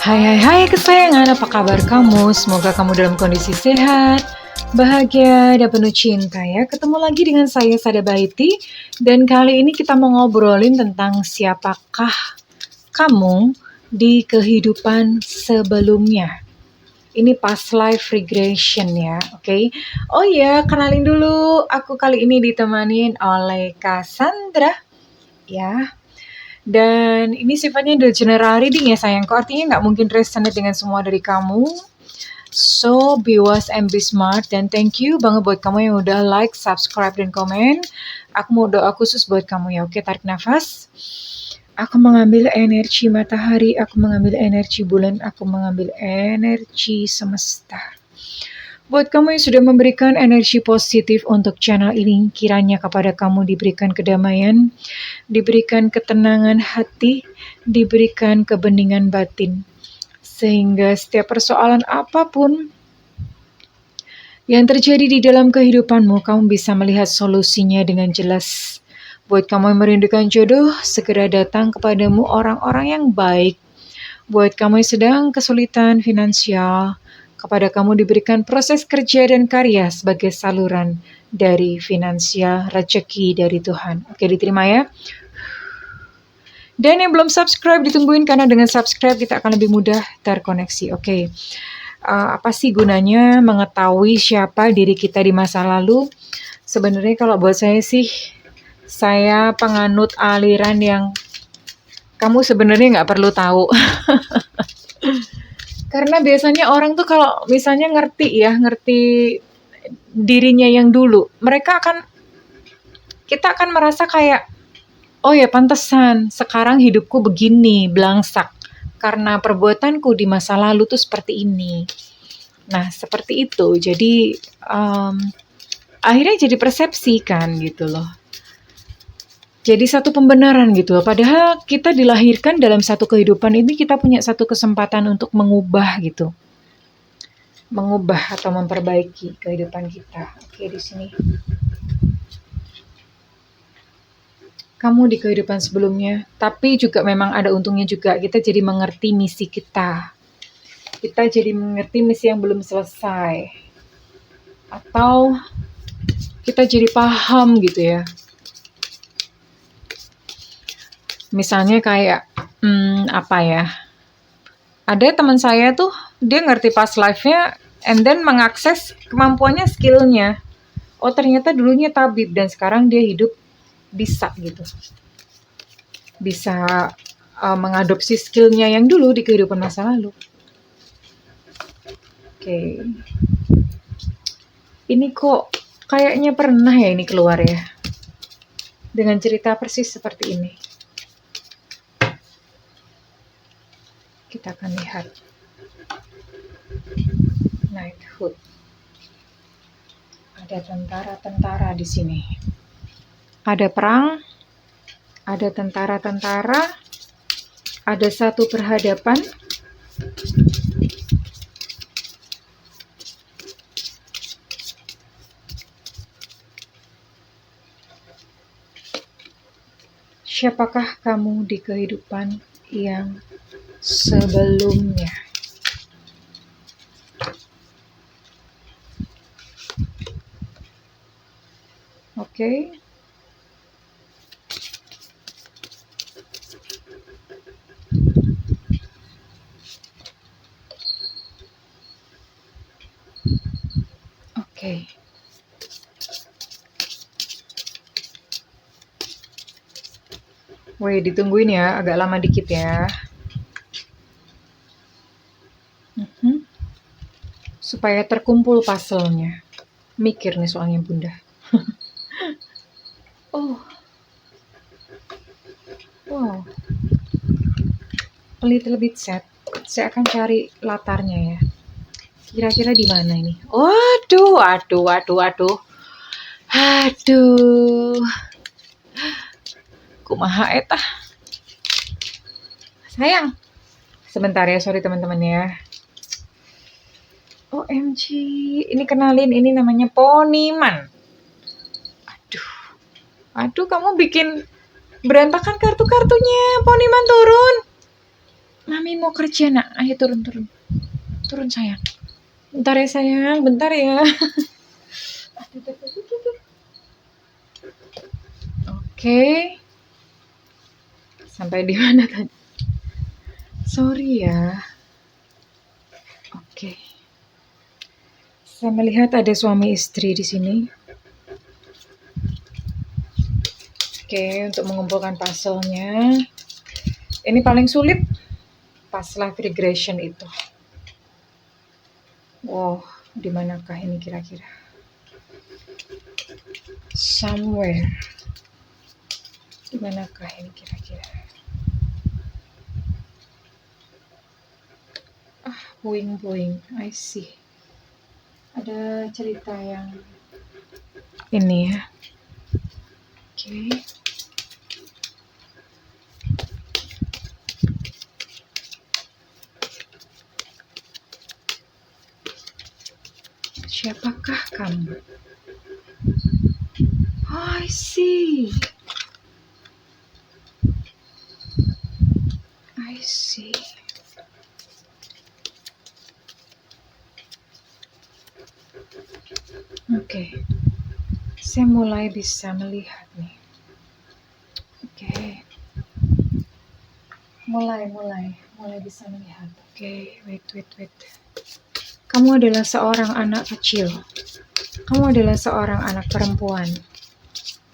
Hai hai hai kesayangan, apa kabar kamu? Semoga kamu dalam kondisi sehat, bahagia, dan penuh cinta ya. Ketemu lagi dengan saya Sada Baiti, dan kali ini kita mau ngobrolin tentang siapakah kamu di kehidupan sebelumnya. Ini past life regression ya, oke? Oh iya, kenalin dulu, aku kali ini ditemanin oleh Cassandra ya. Dan ini sifatnya the general reading ya sayangku, artinya nggak mungkin resonate dengan semua dari kamu. So, be wise and be smart. Dan thank you banget buat kamu yang udah like, subscribe, dan komen. Aku mau doa khusus buat kamu ya. Oke, tarik nafas. Aku mengambil energi matahari, aku mengambil energi bulan, aku mengambil energi semesta. Buat kamu yang sudah memberikan energi positif untuk channel ini, kiranya kepada kamu diberikan kedamaian, diberikan ketenangan hati, diberikan kebeningan batin. Sehingga setiap persoalan apapun yang terjadi di dalam kehidupanmu, kamu bisa melihat solusinya dengan jelas. Buat kamu yang merindukan jodoh, segera datang kepadamu orang-orang yang baik. Buat kamu yang sedang kesulitan finansial, kepada kamu diberikan proses kerja dan karya sebagai saluran dari finansial rezeki dari Tuhan. Oke, diterima ya. Dan yang belum subscribe ditungguin, karena dengan subscribe kita akan lebih mudah terkoneksi. Oke. Apa sih gunanya mengetahui siapa diri kita di masa lalu? Sebenarnya kalau buat saya sih, saya penganut aliran yang kamu sebenarnya nggak perlu tahu. Karena biasanya orang tuh kalau misalnya ngerti dirinya yang dulu, kita akan merasa kayak, oh ya pantesan sekarang hidupku begini, belangsak. Karena perbuatanku di masa lalu tuh seperti ini. Nah, seperti itu. Jadi, akhirnya jadi persepsi kan gitu loh. Jadi satu pembenaran gitu loh. Padahal kita dilahirkan dalam satu kehidupan ini, kita punya satu kesempatan untuk mengubah gitu. Mengubah atau memperbaiki kehidupan kita. Oke, di sini. Kamu di kehidupan sebelumnya, tapi juga memang ada untungnya juga, kita jadi mengerti misi kita. Kita jadi mengerti misi yang belum selesai. Atau kita jadi paham gitu ya. Misalnya kayak, apa ya, ada teman saya tuh, dia ngerti past life-nya, and then mengakses kemampuannya, skill-nya. Oh ternyata dulunya tabib, dan sekarang dia hidup bisa gitu. Bisa mengadopsi skill-nya yang dulu di kehidupan masa lalu. Oke. Ini kok kayaknya pernah ya ini keluar ya. Dengan cerita persis seperti ini. Kita akan lihat. Knighthood. Ada tentara-tentara di sini. Ada perang, ada tentara-tentara, ada satu perhadapan. Siapakah kamu di kehidupan yang sebelumnya? Oke. Oke. Woi, ditungguin ya, agak lama dikit ya. Supaya terkumpul puzzle-nya. Mikir nih soalnya Bunda. Oh. Wow. A little bit sad. Saya akan cari latarnya ya. Kira-kira di mana ini? Waduh. Kumaha eta? Sayang. Sebentar ya, sorry teman-teman ya. OMG, ini kenalin, ini namanya Poniman. Aduh, kamu bikin berantakan kartu-kartunya. Poniman turun. Mami mau kerja nak, ayo turun. Turun sayang. Bentar ya sayang, bentar ya. Oke. Sampai di mana tadi? Sorry ya. Oke. Saya melihat ada suami istri di sini. Oke, untuk mengumpulkan puzzle-nya. Ini paling sulit pas live regression itu. Wow, di manakah ini kira-kira? Somewhere. Di manakah ini kira-kira? Boing, I see. Ada cerita yang ini ya. Oke. Siapakah kamu? Oh, I see. Oke. Saya mulai bisa melihat nih. Oke. Mulai bisa melihat. Oke, wait. Kamu adalah seorang anak kecil. Kamu adalah seorang anak perempuan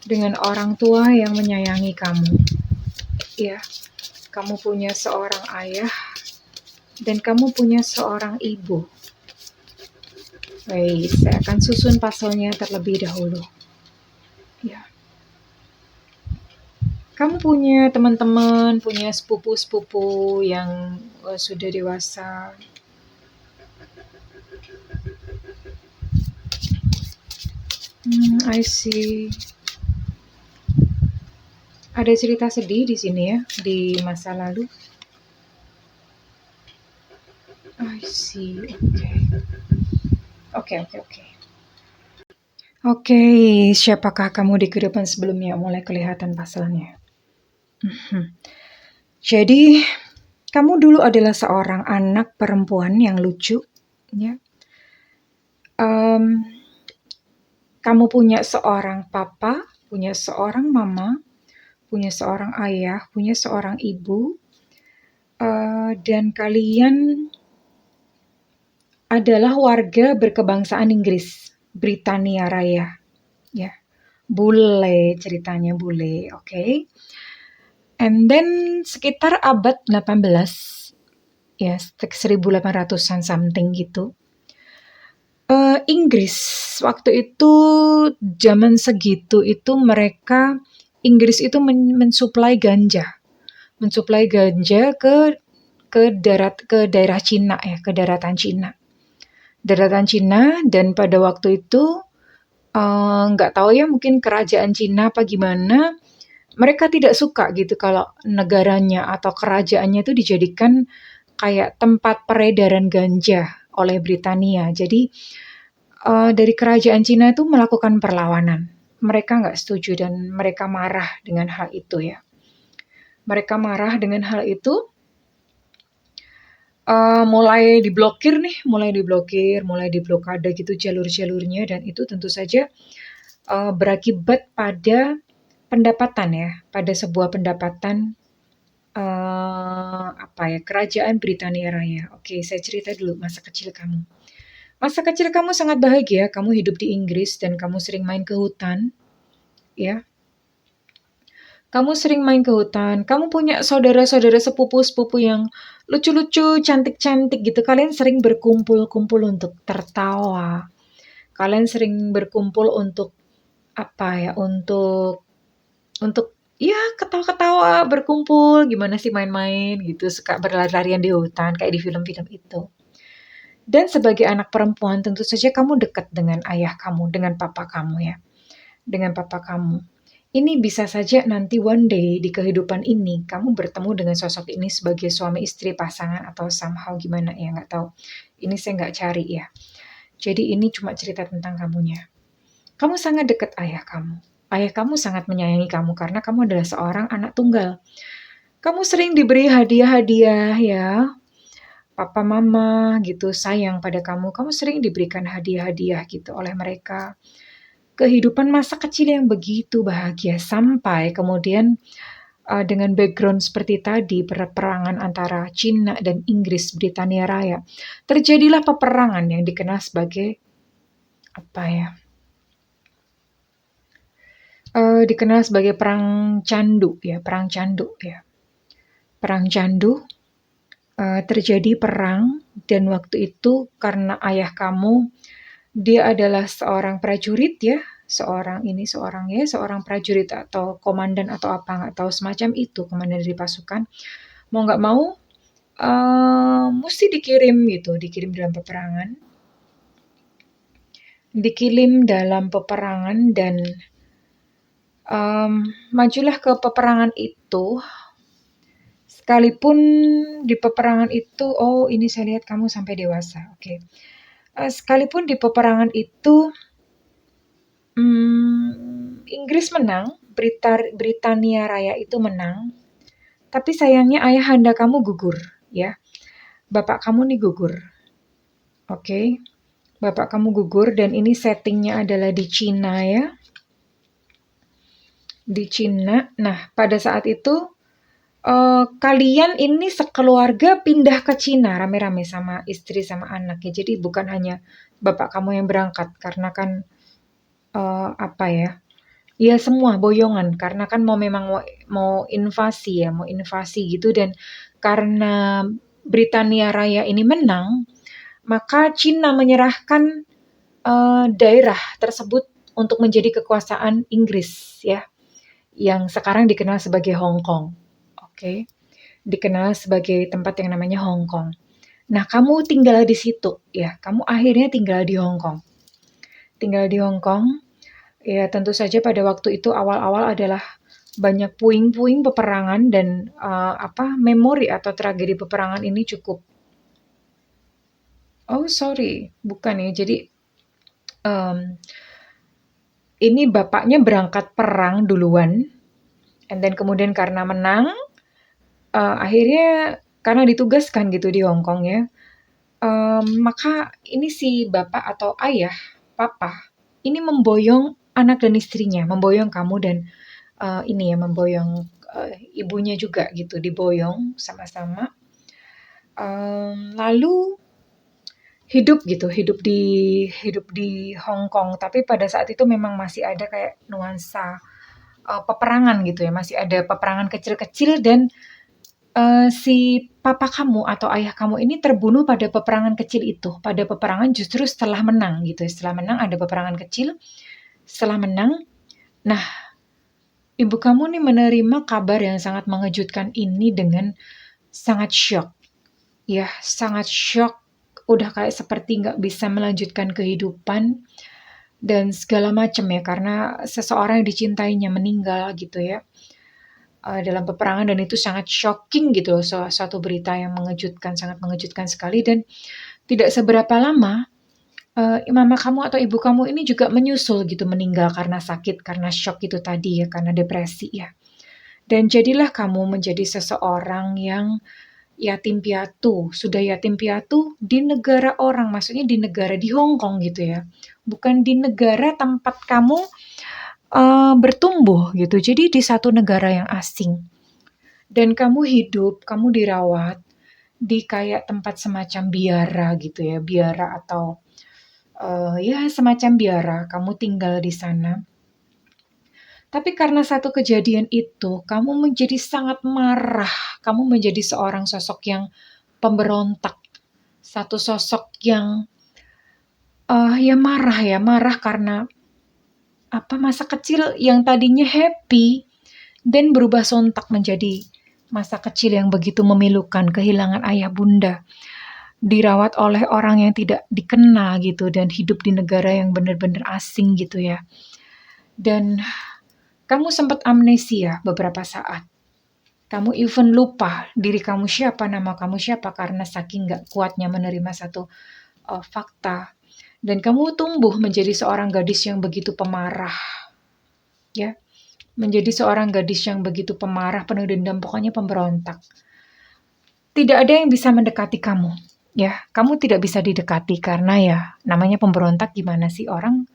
dengan orang tua yang menyayangi kamu. Ya, kamu punya seorang ayah dan kamu punya seorang ibu. Baik, saya akan susun puzzle-nya terlebih dahulu. Ya. Kamu punya teman-teman, punya sepupu-sepupu yang sudah dewasa. I see. Ada cerita sedih di sini ya, di masa lalu. I see. Oke. Oke, siapakah kamu di kehidupan sebelumnya? Mulai kelihatan puzzle-nya. Jadi, kamu dulu adalah seorang anak perempuan yang lucu, ya. Kamu punya seorang papa, punya seorang mama, punya seorang ayah, punya seorang ibu, dan kalian adalah warga berkebangsaan Inggris, Britania Raya. Ya, bule ceritanya, bule, oke. And then sekitar abad 18, ya 1800-an something gitu. Inggris waktu itu, zaman segitu itu Inggris itu mensuplai ganja ke daerah Cina ya, ke daratan Cina, dan pada waktu itu nggak tahu ya, mungkin kerajaan Cina apa gimana, mereka tidak suka gitu kalau negaranya atau kerajaannya itu dijadikan kayak tempat peredaran ganja oleh Britania. Jadi dari kerajaan Cina itu melakukan perlawanan. Mereka nggak setuju dan mereka marah dengan hal itu ya. Mereka marah dengan hal itu, mulai diblokade gitu jalur-jalurnya, dan itu tentu saja berakibat pada pendapatan ya, pada sebuah pendapatan kerajaan Britania Raya. Oke, saya cerita dulu masa kecil kamu. Masa kecil kamu sangat bahagia, kamu hidup di Inggris dan kamu sering main ke hutan, ya. Kamu sering main ke hutan, kamu punya saudara-saudara sepupu-sepupu yang lucu-lucu, cantik-cantik gitu. Kalian sering berkumpul-kumpul untuk tertawa. Kalian sering berkumpul untuk untuk ya ketawa-ketawa, berkumpul, gimana sih main-main gitu, suka berlari-larian di hutan kayak di film-film itu. Dan sebagai anak perempuan tentu saja kamu dekat dengan ayah kamu, dengan papa kamu ya. Dengan papa kamu. Ini bisa saja nanti one day di kehidupan ini kamu bertemu dengan sosok ini sebagai suami istri, pasangan, atau somehow gimana ya, nggak tahu. Ini saya nggak cari ya. Jadi ini cuma cerita tentang kamunya. Kamu sangat dekat ayah kamu. Ayah kamu sangat menyayangi kamu karena kamu adalah seorang anak tunggal. Kamu sering diberi hadiah-hadiah ya, papa mama gitu sayang pada kamu. Kamu sering diberikan hadiah-hadiah gitu oleh mereka. Kehidupan masa kecil yang begitu bahagia sampai kemudian dengan background seperti tadi, peperangan antara Cina dan Inggris, Britania Raya, terjadilah peperangan yang dikenal sebagai apa ya? Dikenal sebagai perang candu ya, perang candu ya. Perang candu, terjadi perang dan waktu itu karena ayah kamu dia adalah seorang prajurit ya, seorang prajurit atau komandan atau apa nggak tahu semacam itu, komandan dari pasukan. Mau nggak mau mesti dikirim dalam peperangan. Dikirim dalam peperangan dan majulah ke peperangan itu. Sekalipun di peperangan itu, oh ini saya lihat kamu sampai dewasa, oke. Sekalipun di peperangan itu Inggris menang, Britania Raya itu menang, tapi sayangnya ayahanda kamu gugur, ya. Bapak kamu nih gugur, oke. Bapak kamu gugur dan ini settingnya adalah di Cina ya. Di Cina. Nah, pada saat itu kalian ini sekeluarga pindah ke Cina rame-rame sama istri sama anak ya. Jadi bukan hanya bapak kamu yang berangkat karena kan apa ya? Ya semua boyongan karena kan mau invasi ya, mau invasi gitu dan karena Britania Raya ini menang, maka Cina menyerahkan daerah tersebut untuk menjadi kekuasaan Inggris ya, yang sekarang dikenal sebagai Hong Kong. Oke. Dikenal sebagai tempat yang namanya Hong Kong. Nah, kamu tinggal di situ ya. Kamu akhirnya tinggal di Hong Kong. Tinggal di Hong Kong. Ya, tentu saja pada waktu itu awal-awal adalah banyak puing-puing peperangan dan memori atau tragedi peperangan ini cukup. Oh, sorry, bukan ya. Jadi ini bapaknya berangkat perang duluan, and then kemudian karena menang, akhirnya karena ditugaskan gitu di Hong Kong ya, maka ini si bapak atau ayah, papa, ini memboyong anak dan istrinya, memboyong kamu dan memboyong ibunya juga gitu, diboyong sama-sama. Lalu hidup di Hong Kong. Tapi pada saat itu memang masih ada kayak nuansa peperangan gitu ya, masih ada peperangan kecil-kecil dan si papa kamu atau ayah kamu ini terbunuh pada peperangan kecil itu, pada peperangan justru setelah menang gitu. Setelah menang ada peperangan kecil, setelah menang, nah ibu kamu nih menerima kabar yang sangat mengejutkan ini dengan sangat syok. Ya, sangat syok, udah kayak seperti nggak bisa melanjutkan kehidupan dan segala macam ya, karena seseorang yang dicintainya meninggal gitu ya. Dalam peperangan dan itu sangat shocking gitu loh, suatu berita yang mengejutkan, sangat mengejutkan sekali dan tidak seberapa lama mama kamu atau ibu kamu ini juga menyusul gitu meninggal karena sakit, karena shock itu tadi ya, karena depresi ya. Dan jadilah kamu menjadi seseorang yang yatim piatu, sudah yatim piatu di negara orang, maksudnya di negara di Hong Kong gitu ya. Bukan di negara tempat kamu bertumbuh gitu. Jadi di satu negara yang asing. Dan kamu hidup, kamu dirawat di kayak tempat semacam biara gitu ya, biara atau ya semacam biara, kamu tinggal di sana. Tapi karena satu kejadian itu, kamu menjadi sangat marah, kamu menjadi seorang sosok yang pemberontak, satu sosok yang marah karena masa kecil yang tadinya happy dan berubah sontak menjadi masa kecil yang begitu memilukan, kehilangan ayah bunda, dirawat oleh orang yang tidak dikenal gitu dan hidup di negara yang benar-benar asing gitu ya. Dan kamu sempat amnesia beberapa saat. Kamu even lupa diri kamu siapa, nama kamu siapa karena saking gak kuatnya menerima satu fakta. Dan kamu tumbuh menjadi seorang gadis yang begitu pemarah. Ya. menjadi seorang gadis yang begitu pemarah, penuh dendam, pokoknya pemberontak. Tidak ada yang bisa mendekati kamu. Ya, kamu tidak bisa didekati karena ya namanya pemberontak, gimana sih orang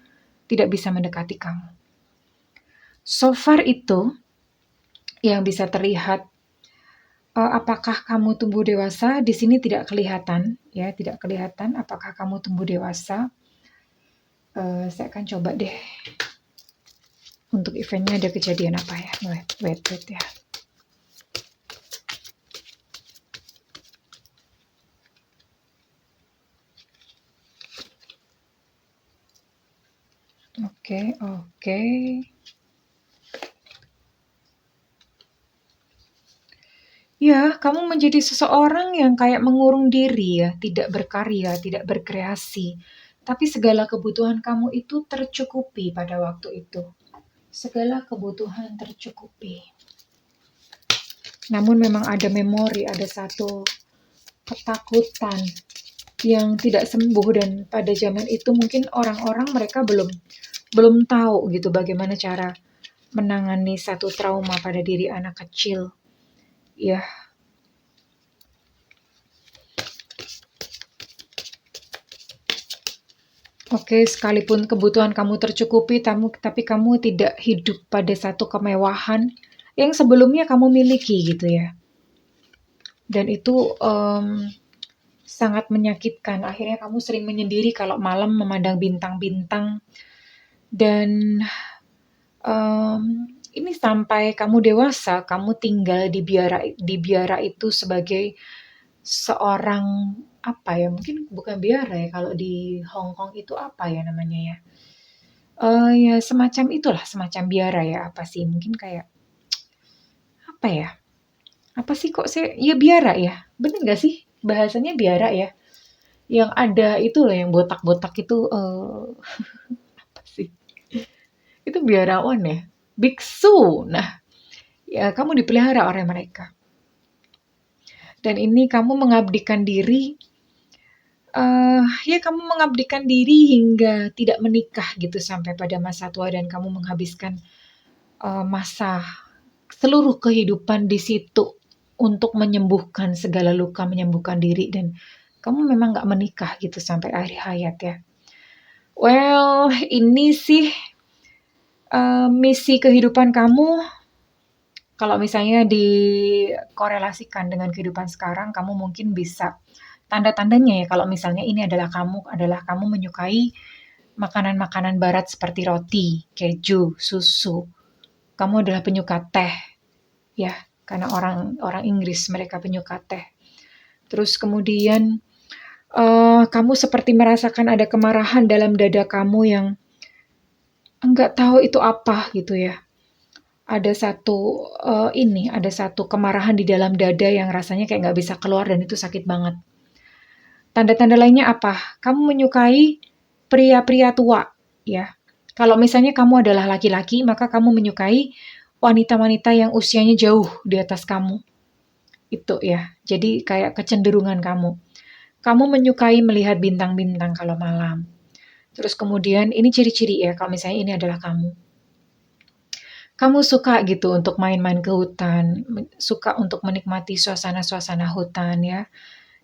tidak bisa mendekati kamu. So far itu yang bisa terlihat. Apakah kamu tumbuh dewasa? Di sini tidak kelihatan, ya, tidak kelihatan apakah kamu tumbuh dewasa. Saya akan coba deh. Untuk eventnya ada kejadian apa ya? Wait ya. Oke. Ya, kamu menjadi seseorang yang kayak mengurung diri ya, tidak berkarya, tidak berkreasi. Tapi segala kebutuhan kamu itu tercukupi pada waktu itu. Segala kebutuhan tercukupi. Namun memang ada memori, ada satu ketakutan yang tidak sembuh, dan pada zaman itu mungkin orang-orang mereka belum tahu gitu bagaimana cara menangani satu trauma pada diri anak kecil. Ya, oke, sekalipun kebutuhan kamu tercukupi, tapi kamu tidak hidup pada satu kemewahan yang sebelumnya kamu miliki gitu ya. Dan itu sangat menyakitkan. Akhirnya kamu sering menyendiri kalau malam memandang bintang-bintang. Dan ini sampai kamu dewasa, kamu tinggal di biara itu sebagai seorang, apa ya, mungkin bukan biara ya, kalau di Hong Kong itu apa ya namanya ya? Ya semacam itulah, semacam biara ya, apa sih, mungkin kayak, apa ya? Apa sih kok saya, ya biara ya, bener gak sih? Bahasanya biara ya? Yang ada itu loh, yang botak-botak itu, apa sih? Itu biarawan ya? Biksu. Nah, ya kamu dipelihara oleh mereka. Dan ini kamu mengabdikan diri, ya kamu mengabdikan diri hingga tidak menikah gitu sampai pada masa tua, dan kamu menghabiskan masa seluruh kehidupan di situ untuk menyembuhkan segala luka, menyembuhkan diri, dan kamu memang gak menikah gitu sampai akhir hayat ya. Well, ini sih misi kehidupan kamu. Kalau misalnya dikorelasikan dengan kehidupan sekarang, kamu mungkin bisa tanda-tandanya ya, kalau misalnya ini adalah kamu menyukai makanan-makanan barat seperti roti, keju, susu. Kamu adalah penyuka teh, ya, karena orang Inggris mereka penyuka teh. Terus kemudian kamu seperti merasakan ada kemarahan dalam dada kamu yang enggak tahu itu apa gitu ya. Ada satu kemarahan di dalam dada yang rasanya kayak nggak bisa keluar, dan itu sakit banget. Tanda-tanda lainnya apa? Kamu menyukai pria-pria tua, ya. Kalau misalnya kamu adalah laki-laki, maka kamu menyukai wanita-wanita yang usianya jauh di atas kamu. Itu ya. Jadi kayak kecenderungan kamu. Kamu menyukai melihat bintang-bintang kalau malam. Terus kemudian ini ciri-ciri ya, kalau misalnya ini adalah kamu. Kamu suka gitu untuk main-main ke hutan, suka untuk menikmati suasana-suasana hutan ya.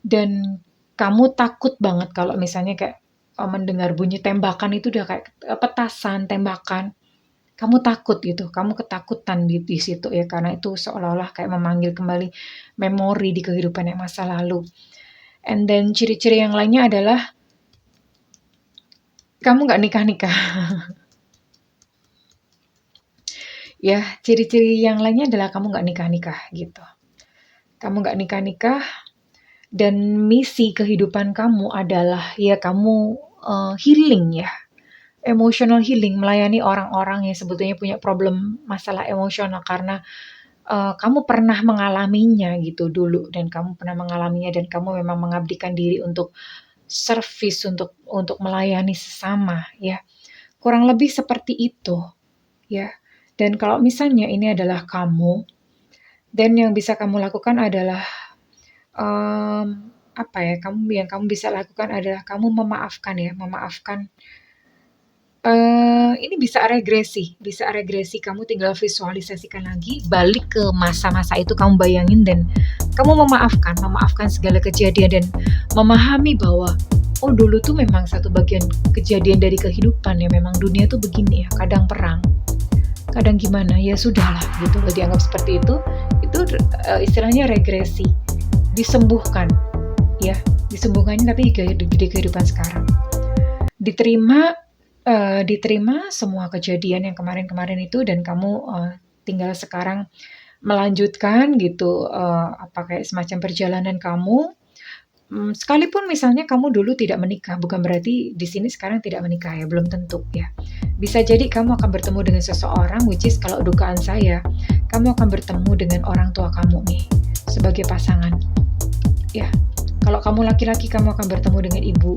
Dan kamu takut banget kalau misalnya kayak mendengar bunyi tembakan, itu udah kayak petasan, tembakan. Kamu takut gitu, kamu ketakutan di situ ya, karena itu seolah-olah kayak memanggil kembali memori di kehidupan yang masa lalu. And then ciri-ciri yang lainnya adalah kamu nggak nikah-nikah. Ya, ciri-ciri yang lainnya adalah kamu nggak nikah-nikah gitu. Kamu nggak nikah-nikah, dan misi kehidupan kamu adalah ya kamu healing ya, emotional healing, melayani orang-orang yang sebetulnya punya problem masalah emosional, karena kamu pernah mengalaminya gitu dulu, dan kamu pernah mengalaminya, dan kamu memang mengabdikan diri untuk service, untuk melayani sesama ya. Kurang lebih seperti itu ya. Dan kalau misalnya ini adalah kamu, dan yang bisa kamu lakukan adalah apa ya, yang kamu bisa lakukan adalah kamu memaafkan ya, memaafkan Ini bisa regresi, kamu tinggal visualisasikan lagi, balik ke masa-masa itu, kamu bayangin dan kamu memaafkan segala kejadian dan memahami bahwa, oh dulu tuh memang satu bagian kejadian dari kehidupan ya, memang dunia tuh begini ya, kadang perang, kadang gimana, ya sudahlah gitu loh, dianggap seperti itu istilahnya regresi, disembuhkan ya, disembuhkannya tapi di kehidupan sekarang. Diterima semua kejadian yang kemarin-kemarin itu dan kamu tinggal sekarang melanjutkan gitu apa kayak semacam perjalanan kamu. Sekalipun misalnya kamu dulu tidak menikah, bukan berarti di sini sekarang tidak menikah ya, belum tentu ya. Bisa jadi kamu akan bertemu dengan seseorang, which is kalau dugaan saya, kamu akan bertemu dengan orang tua kamu nih sebagai pasangan. Ya, kalau kamu laki-laki kamu akan bertemu dengan ibu.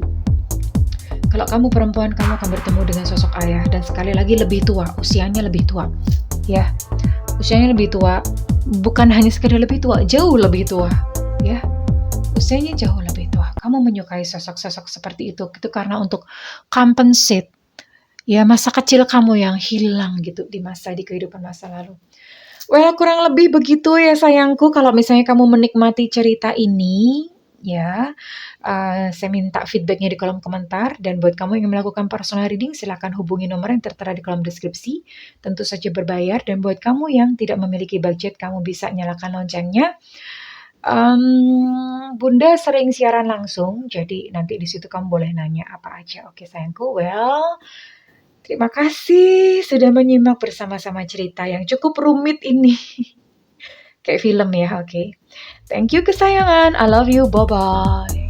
Kalau kamu perempuan, kamu akan bertemu dengan sosok ayah dan sekali lagi lebih tua, usianya lebih tua. Ya, usianya lebih tua, bukan hanya sekedar lebih tua, jauh lebih tua. Ya, usianya jauh lebih tua. Kamu menyukai sosok-sosok seperti itu karena untuk compensate ya masa kecil kamu yang hilang gitu di kehidupan masa lalu. Well, kurang lebih begitu ya sayangku. Kalau misalnya kamu menikmati cerita ini, ya, saya minta feedbacknya di kolom komentar. Dan buat kamu yang melakukan personal reading, silakan hubungi nomor yang tertera di kolom deskripsi. Tentu saja berbayar. Dan buat kamu yang tidak memiliki budget, kamu bisa nyalakan loncengnya. Bunda sering siaran langsung, jadi nanti di situ kamu boleh nanya apa aja. Oke sayangku, well, terima kasih sudah menyimak bersama-sama cerita yang cukup rumit ini. Kayak film ya, oke. Thank you kesayangan, I love you, bye-bye.